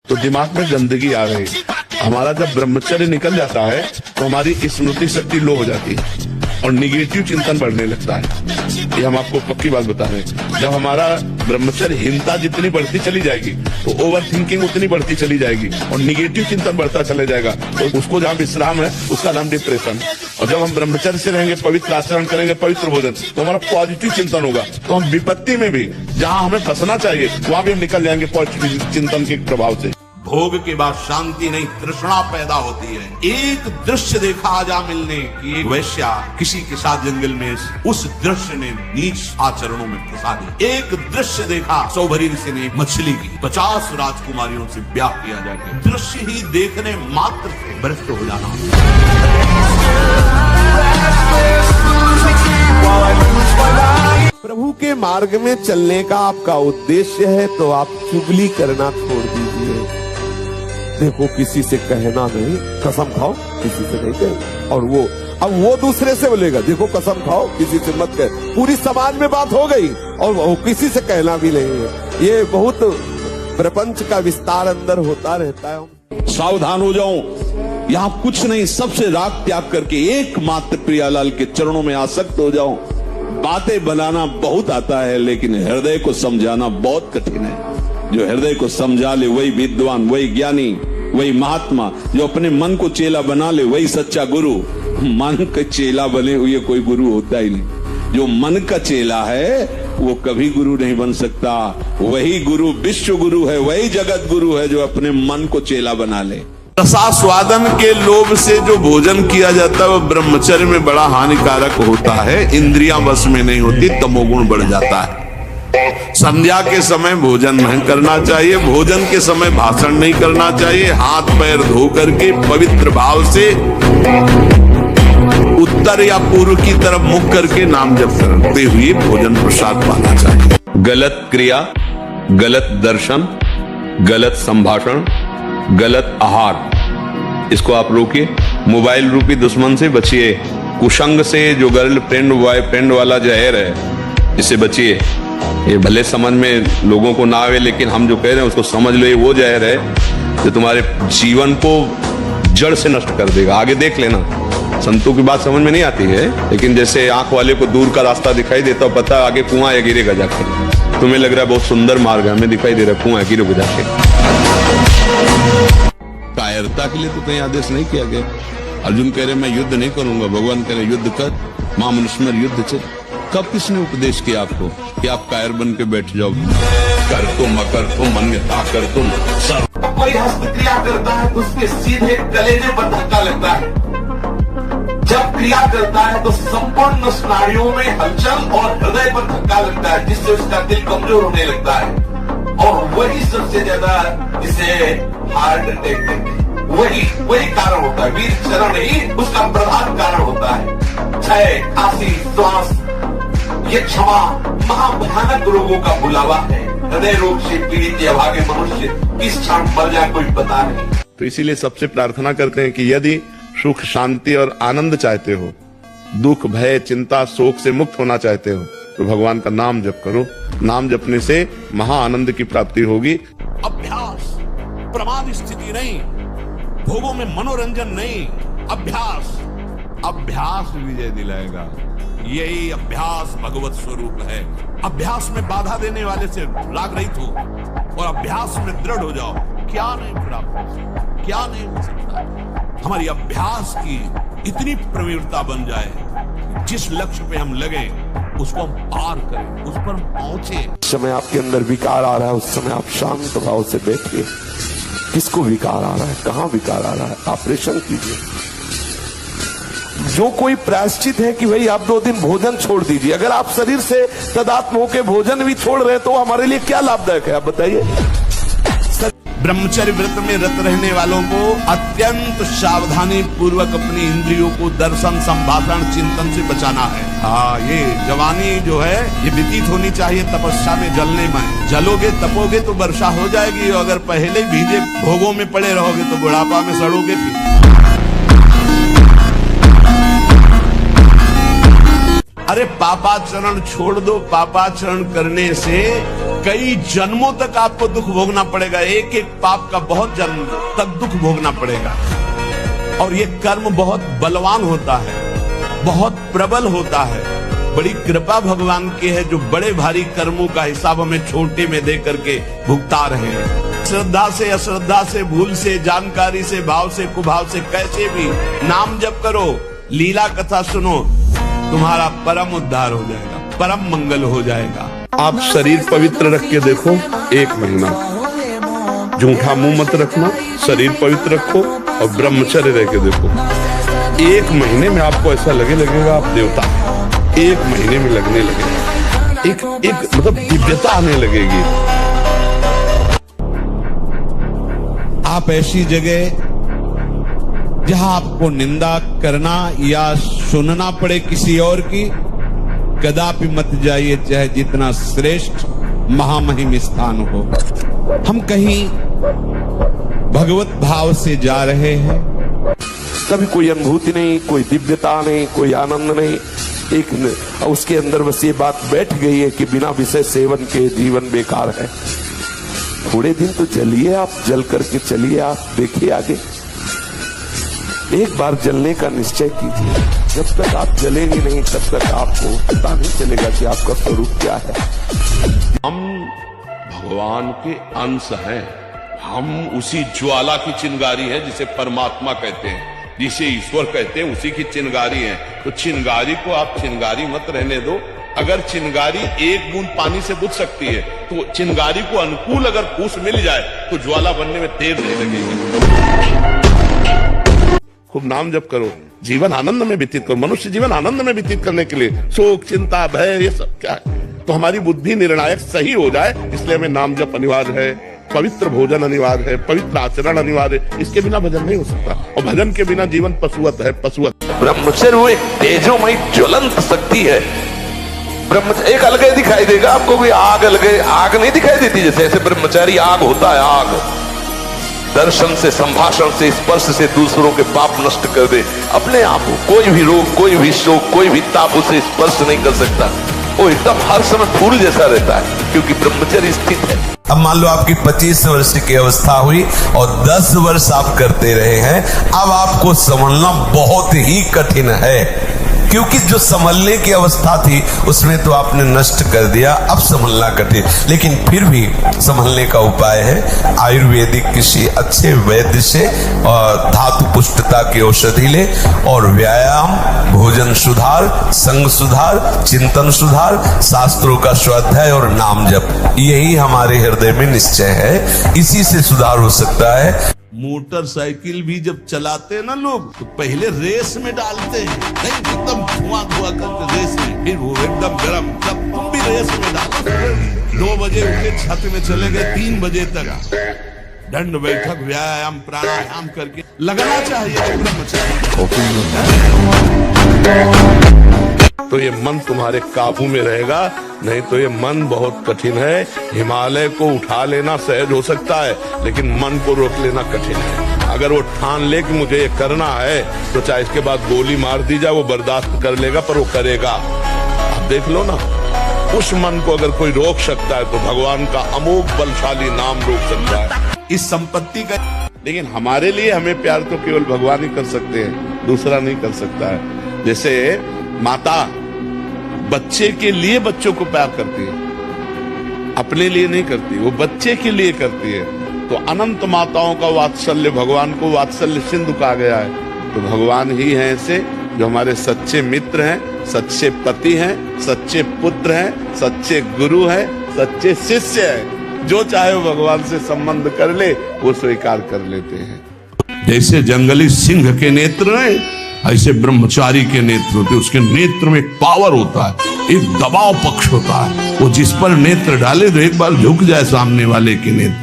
तो दिमाग में गंदगी आ गई। हमारा जब ब्रह्मचर्य निकल जाता है तो हमारी स्मृति शक्ति लो हो जाती है और निगेटिव चिंतन बढ़ने लगता है। ये हम आपको पक्की बात बता रहे हैं। जब हमारा ब्रह्मचर्यहीनता जितनी बढ़ती चली जाएगी तो ओवर थिंकिंग उतनी बढ़ती चली जाएगी और निगेटिव चिंतन बढ़ता चले जाएगा। तो उसको जहाँ विश्राम है उसका नाम डिप्रेशन। और जब हम ब्रह्मचर्य से रहेंगे, पवित्र आचरण करेंगे, पवित्र भोजन, तो हमारा पॉजिटिव चिंतन होगा। तो हम विपत्ति में भी जहाँ हमें फंसना चाहिए वहां भी हम निकल जाएंगे पॉजिटिव चिंतन के प्रभाव से। भोग के बाद शांति नहीं, तृष्णा पैदा होती है। एक दृश्य देखा आजा मिलने की, एक वैश्या किसी के साथ जंगल में, उस दृश्य ने नीच आचरणों में फंसा दिया। एक दृश्य देखा सौभरी ऋषि ने मछली की 50 राजकुमारियों से ब्याह किया जाके। दृश्य ही देखने मात्र से भ्रष्ट हो जाना। प्रभु के मार्ग में चलने का आपका उद्देश्य है तो आप चुगली करना छोड़ दीजिए। देखो किसी से कहना नहीं, कसम खाओ किसी से नहीं कहे। और अब वो दूसरे से बोलेगा, देखो कसम खाओ किसी से मत कहे। पूरी समाज में बात हो गई और वो किसी से कहना भी नहीं है। ये बहुत प्रपंच का विस्तार अंदर होता रहता है। सावधान हो जाओ, यहाँ कुछ नहीं, सबसे राग त्याग करके एकमात्र प्रियालाल के चरणों में आसक्त हो जाओ। बातें बनाना बहुत आता है लेकिन हृदय को समझाना बहुत कठिन है। जो हृदय को समझा ले वही विद्वान, वही ज्ञानी, वही महात्मा। जो अपने मन को चेला बना ले वही सच्चा गुरु। मन का चेला बने हुए कोई गुरु होता ही नहीं। जो मन का चेला है वो कभी गुरु नहीं बन सकता। वही गुरु विश्व गुरु है, वही जगत गुरु है जो अपने मन को चेला बना ले। रसास्वादन के लोभ से जो भोजन किया जाता है वो ब्रह्मचर्य में बड़ा हानिकारक होता है। इंद्रियां बस में नहीं होती, तमोगुण बढ़ जाता है। संध्या के समय भोजन नहीं करना चाहिए, भोजन के समय भाषण नहीं करना चाहिए। हाथ पैर धो करके पवित्र भाव से उत्तर या पूर्व की तरफ मुख करके नाम जप करते हुए भोजन प्रसाद पाना चाहिए। गलत क्रिया, गलत दर्शन, गलत संभाषण, गलत आहार, इसको आप रोकिए। मोबाइल रूपी दुश्मन से बचिए। कुसंग से, जो गर्लफ्रेंड बॉयफ्रेंड वाला जहर है, इससे बचिए। ये भले समझ में लोगों को ना आवे लेकिन हम जो कह रहे हैं उसको समझ लो। ये वो जहर है जो तुम्हारे जीवन को जड़ से नष्ट कर देगा। आगे देख लेना। संतों की बात समझ में नहीं आती है लेकिन जैसे आंख वाले को दूर का रास्ता दिखाई देता है, पता आगे कुआं है, गिरेगा जाके। तुम्हें लग रहा है बहुत सुंदर मार्ग है, हमें दिखाई दे रहा है कुआं है, गिरेगा जाके। कायरता के लिए तो कहीं आदेश नहीं किया गया। अर्जुन कह रहे मैं युद्ध नहीं करूंगा, भगवान कह रहे युद्ध कर, मां मनुष्य युद्ध चल। कब किसने उपदेश किया आपको कि आप कायर बन के बैठ जाओ? कर तुम, अकर तुम, अन्यथा कर तुम। कोई हस्तक्रिया करता है तो उसके सीधे कलेजे पर धक्का लगता है। जब क्रिया करता है तो संपूर्ण स्नायुओं में हलचल और हृदय पर धक्का लगता है जिससे उसका दिल कमजोर होने लगता है। और वही सबसे ज्यादा जिसे हार्ट अटैक कहते हैं, वही कारण होता है। वीर चरण ही उसका प्रधान कारण होता है। क्षय, खांसी, श्वास, ये क्षमा महाभयानक रोगों का बुलावा है। हृदय रोग से पीड़ित या भागे मनुष्य किस क्षण मर जाए कोई पता नहीं। तो इसीलिए सबसे प्रार्थना करते हैं कि यदि सुख, शांति और आनंद चाहते हो, दुख, भय, चिंता, शोक से मुक्त होना चाहते हो, तो भगवान का नाम जप करो। नाम जपने से महा आनंद की प्राप्ति होगी। अभ्यास प्रमाद स्थिति नहीं, भोगों में मनोरंजन नहीं, अभ्यास विजय दिलाएगा। यही अभ्यास भगवत स्वरूप है। अभ्यास में बाधा देने वाले से राग रहित हो और अभ्यास में दृढ़ हो जाओ। क्या नहीं प्राप्त हो सकता, क्या नहीं हो सकता। हमारी अभ्यास की इतनी प्रवीणता बन जाए जिस लक्ष्य पे हम लगे उसको हम पार करें, उस पर पहुंचे। उस समय आपके अंदर विकार आ रहा है, उस समय आप शांत भाव से बैठिए। किसको विकार आ रहा है, कहाँ विकार आ रहा है, ऑपरेशन कीजिए। जो कोई प्रायश्चित है कि भाई आप 2 दिन भोजन छोड़ दीजिए। अगर आप शरीर से तदात्म होकर भोजन भी छोड़ रहे तो हमारे लिए क्या लाभदायक है, आप बताइए। ब्रह्मचर्य व्रत में रत रहने वालों को अत्यंत सावधानी पूर्वक अपनी इंद्रियों को दर्शन, संभाषण, चिंतन से बचाना है। हाँ, ये जवानी जो है ये व्यतीत होनी चाहिए तपस्या में, जलने में। जलोगे, तपोगे तो वर्षा हो जाएगी। और अगर पहले ही भीजे भोगों में पड़े रहोगे तो बुढ़ापा में सड़ोगे। अरे पापाचरण छोड़ दो। पापाचरण करने से कई जन्मों तक आपको दुख भोगना पड़ेगा, एक एक पाप का बहुत जन्म तक दुख भोगना पड़ेगा। और ये कर्म बहुत बलवान होता है, बहुत प्रबल होता है। बड़ी कृपा भगवान की है जो बड़े भारी कर्मों का हिसाब हमें छोटे में दे करके भुगता रहे हैं। श्रद्धा से, अश्रद्धा से, भूल से, जानकारी से, भाव से, कुभाव से, कैसे भी नाम जप करो, लीला कथा सुनो, तुम्हारा परम उद्धार हो जाएगा, परम मंगल हो जाएगा। आप शरीर पवित्र रख के देखो, 1 महीना झूठा मुंह मत रखना, शरीर पवित्र रखो और ब्रह्मचर्य रह के देखो। 1 महीने में आपको ऐसा लगेगा आप देवता हैं। 1 महीने में लगने लगेगा, एक मतलब दिव्यता आने लगेगी। आप ऐसी जगह जहां आपको निंदा करना या सुनना पड़े किसी और की, कदापि मत जाइए, चाहे जितना श्रेष्ठ महामहिम स्थान हो। हम कहीं भगवत भाव से जा रहे हैं, कभी कोई अनुभूति नहीं, कोई दिव्यता नहीं, कोई आनंद नहीं। उसके अंदर बस ये बात बैठ गई है कि बिना विषय सेवन के जीवन बेकार है। थोड़े दिन तो चलिए, आप जल करके चलिए, आप देखिए आगे। एक बार जलने का निश्चय कीजिए। जब तक आप जलेंगे नहीं तब तक आपको पता नहीं चलेगा कि आपका स्वरूप क्या है। हम भगवान के अंश हैं, हम उसी ज्वाला की चिंगारी है जिसे परमात्मा कहते हैं, जिसे ईश्वर कहते हैं, उसी की चिंगारी है। तो चिंगारी को आप चिंगारी मत रहने दो। अगर चिंगारी 1 बूंद पानी से बुझ सकती है तो चिंगारी को अनुकूल अगर फूस मिल जाए तो ज्वाला बनने में देर नहीं लगेगी। खूब नाम जप करो, जीवन आनंद में व्यतीत करो। मनुष्य जीवन आनंद में व्यतीत करने के लिए शोक, चिंता, भय, ये सब क्या है? तो हमारी बुद्धि निर्णायक सही हो जाए, इसलिए हमें नाम जप अनिवार्य है, पवित्र भोजन अनिवार्य है, पवित्र आचरण अनिवार्य है। इसके बिना भजन नहीं हो सकता, और भजन के बिना जीवन पशुवत है, पशुवत। ब्रह्मचर्य वो एक तेजोमयी ज्वलंत शक्ति है। ब्रह्मचर्य एक अलग दिखाई देगा आपको, कोई आग अलग आग नहीं दिखाई देती, जैसे ऐसे ब्रह्मचारी आग होता है। आग दर्शन से, संभाषण से, स्पर्श से दूसरों के पाप नष्ट कर दे अपने आप। कोई भी रोग, कोई भी शोक, कोई भी ताप उसे स्पर्श नहीं कर सकता। वो एकदम हर समय फूल जैसा रहता है, क्योंकि ब्रह्मचर्य स्थित है। अब मान लो आपकी 25 वर्ष की अवस्था हुई और 10 वर्ष आप करते रहे हैं, अब आपको संभलना बहुत ही कठिन है, क्योंकि जो संभलने की अवस्था थी उसमें तो आपने नष्ट कर दिया, अब संभलना कठिन। लेकिन फिर भी संभलने का उपाय है, आयुर्वेदिक किसी अच्छे वैद्य से और धातु पुष्टता की औषधि ले, और व्यायाम, भोजन सुधार, संग सुधार, चिंतन सुधार, शास्त्रों का स्वाध्याय और नाम जप, यही हमारे हृदय में निश्चय है। इसी से सुधार हो सकता है। मोटरसाइकिल भी जब चलाते ना लोग तो पहले रेस में डालते हैं, नहीं एकदम धुआं करके रेस में, फिर वो एकदम गरम। जब तुम भी रेस में डालो, 2 बजे उठे छत में चले गए, 3 बजे तक दंड बैठक, व्यायाम, प्राणायाम करके लगना चाहिए तो ये मन तुम्हारे काबू में रहेगा। नहीं तो ये मन बहुत कठिन है। हिमालय को उठा लेना सहज हो सकता है, लेकिन मन को रोक लेना कठिन है। अगर वो ठान ले कि मुझे ये करना है तो चाहे इसके बाद गोली मार दी जाए, वो बर्दाश्त कर लेगा, पर वो करेगा। आप देख लो ना, उस मन को अगर कोई रोक सकता है तो भगवान का अमोघ बलशाली नाम रोक सकता है इस संपत्ति का। लेकिन हमारे लिए हमें प्यार तो केवल भगवान ही कर सकते हैं, दूसरा नहीं कर सकता है। जैसे माता बच्चे के लिए बच्चों को प्यार करती है, अपने लिए नहीं करती, वो बच्चे के लिए करती है। तो अनंत माताओं का वात्सल्य, भगवान को वात्सल्य सिंधु कहा गया है। तो भगवान ही हैं ऐसे जो हमारे सच्चे मित्र हैं, सच्चे पति हैं, सच्चे पुत्र हैं, सच्चे गुरु हैं, सच्चे शिष्य हैं। जो चाहे वो भगवान से संबंध कर ले, वो स्वीकार कर लेते हैं। जैसे जंगली सिंह के नेत्र हैं, ऐसे ब्रह्मचारी के नेत्र होते। उसके नेत्र में एक पावर होता है, एक दबाव पक्ष होता है। वो जिस पर नेत्र डाले तो एक बार झुक जाए सामने वाले के नेत्र।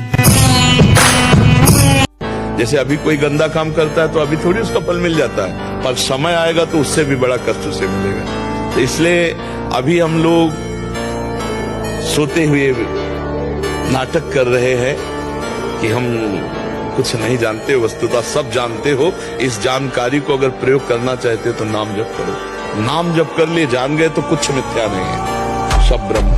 जैसे अभी कोई गंदा काम करता है तो अभी थोड़ी उसका फल मिल जाता है, पर समय आएगा तो उससे भी बड़ा कष्ट उसे मिलेगा। तो इसलिए अभी हम लोग सोते हुए नाटक कर रहे हैं कि हम कुछ नहीं जानते, वस्तुतः सब जानते हो। इस जानकारी को अगर प्रयोग करना चाहते हो तो नाम जप करो। नाम जप कर लिए जान गए तो कुछ मिथ्या नहीं है, सब ब्रह्म।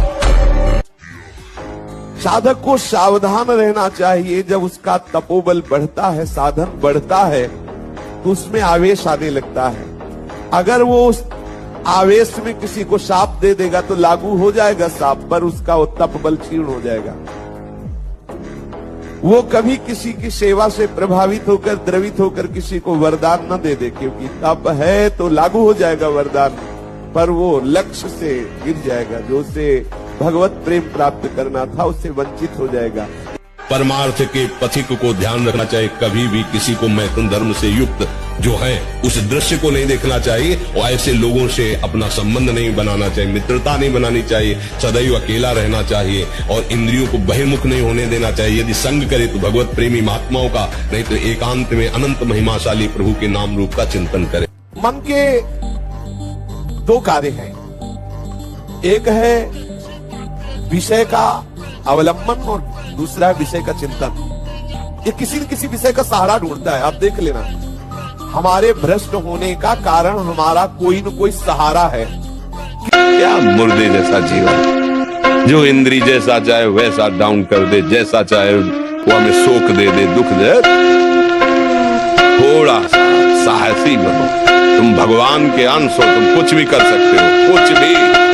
साधक को सावधान रहना चाहिए। जब उसका तपोबल बढ़ता है, साधन बढ़ता है, तो उसमें आवेश आने लगता है। अगर वो उस आवेश में किसी को शाप दे देगा तो लागू हो जाएगा शाप, पर उसका वो तपबल क्षीण हो जाएगा। वो कभी किसी की सेवा से प्रभावित होकर, द्रवित होकर किसी को वरदान न दे दे, क्योंकि तप है तो लागू हो जाएगा वरदान, पर वो लक्ष्य से गिर जाएगा। जो उसे भगवत प्रेम प्राप्त करना था उससे वंचित हो जाएगा। परमार्थ के पथिक को ध्यान रखना चाहिए। कभी भी किसी को मैथुन धर्म से युक्त जो है उस दृश्य को नहीं देखना चाहिए और ऐसे लोगों से अपना संबंध नहीं बनाना चाहिए, मित्रता नहीं बनानी चाहिए, सदैव अकेला रहना चाहिए और इंद्रियों को बहिर्मुख नहीं होने देना चाहिए। यदि संग करे तो भगवत प्रेमी महात्माओं का, नहीं तो एकांत में अनंत महिमाशाली प्रभु के नाम रूप का चिंतन करे। मन के दो कार्य हैं, एक है विषय का अवलंबन और दूसरा है विषय का चिंतन। ये किसी न किसी विषय का सहारा ढूंढता है। आप देख लेना, हमारे भ्रष्ट होने का कारण हमारा कोई न कोई सहारा है। क्या मुर्दे जैसा जीवन, जो इंद्री जैसा चाहे वैसा डाउन कर दे, जैसा चाहे वो हमें शोक दे दे, दुख दे। थोड़ा सा साहसी बनो, तुम भगवान के अंश हो, तुम कुछ भी कर सकते हो, कुछ भी।